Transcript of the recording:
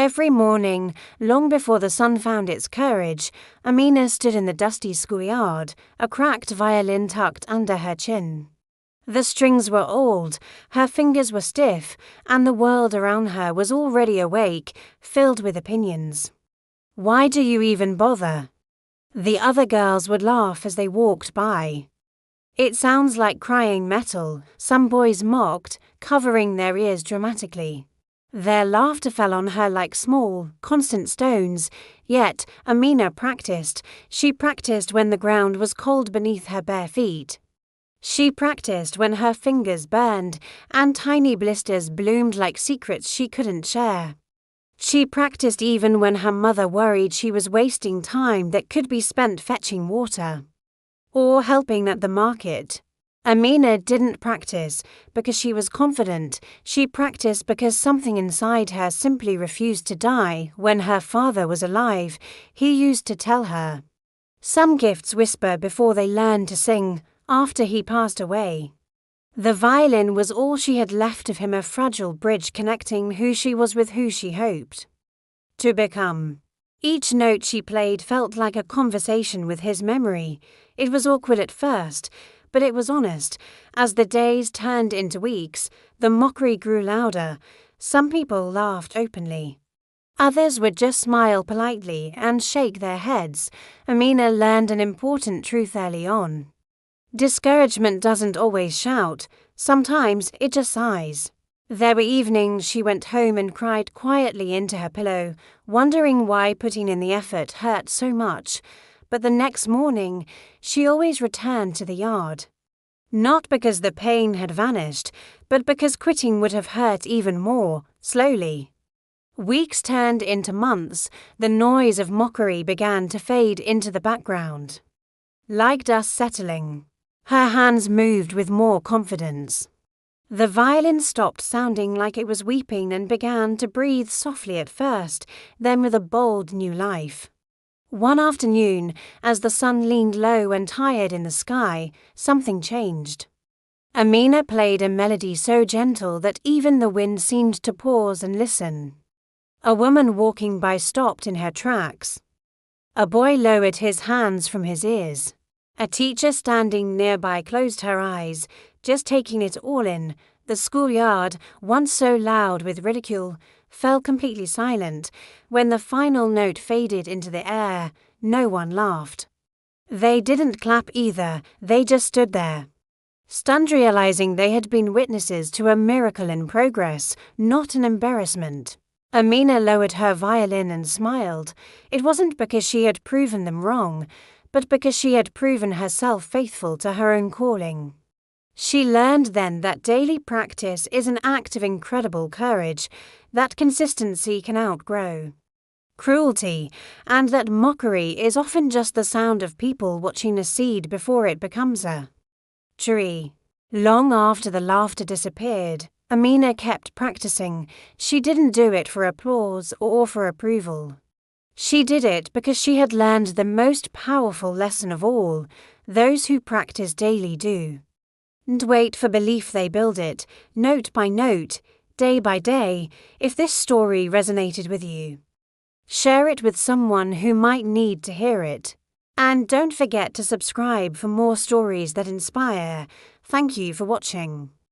Every morning, long before the sun found its courage, Amina stood in the dusty schoolyard, a cracked violin tucked under her chin. The strings were old, her fingers were stiff, and the world around her was already awake, filled with opinions. "Why do you even bother?" The other girls would laugh as they walked by. "It sounds like crying metal," some boys mocked, covering their ears dramatically. Their laughter fell on her like small, constant stones, yet Amina practiced. She practiced when the ground was cold beneath her bare feet. She practiced when her fingers burned and tiny blisters bloomed like secrets she couldn't share. She practiced even when her mother worried she was wasting time that could be spent fetching water or helping at the market. Amina didn't practice because she was confident. She practiced because something inside her simply refused to die. When her father was alive, he used to tell her, "Some gifts whisper before they learn to sing," after he passed away. The violin was all she had left of him, a fragile bridge connecting who she was with who she hoped to become. Each note she played felt like a conversation with his memory. It was awkward at first, but it was honest. As the days turned into weeks, the mockery grew louder. Some people laughed openly. Others would just smile politely and shake their heads. Amina learned an important truth early on. Discouragement doesn't always shout. Sometimes it just sighs. There were evenings she went home and cried quietly into her pillow, wondering why putting in the effort hurt so much. But the next morning, she always returned to the yard. Not because the pain had vanished, but because quitting would have hurt even more, slowly. Weeks turned into months. The noise of mockery began to fade into the background. Like dust settling, her hands moved with more confidence. The violin stopped sounding like it was weeping and began to breathe softly at first, then with a bold new life. One afternoon, as the sun leaned low and tired in the sky, something changed. Amina played a melody so gentle that even the wind seemed to pause and listen. A woman walking by stopped in her tracks. A boy lowered his hands from his ears. A teacher standing nearby closed her eyes, just taking it all in. The schoolyard, once so loud with ridicule, fell completely silent. When the final note faded into the air, no one laughed. They didn't clap either, they just stood there, stunned, realizing they had been witnesses to a miracle in progress, not an embarrassment. Amina lowered her violin and smiled. It wasn't because she had proven them wrong, but because she had proven herself faithful to her own calling. She learned then that daily practice is an act of incredible courage, that consistency can outgrow cruelty, and that mockery is often just the sound of people watching a seed before it becomes a tree. Long after the laughter disappeared, Amina kept practicing. She didn't do it for applause or for approval. She did it because she had learned the most powerful lesson of all: those who practice daily do. And wait for belief, they build it, note by note, day by day. If this story resonated with you, share it with someone who might need to hear it. And don't forget to subscribe for more stories that inspire. Thank you for watching.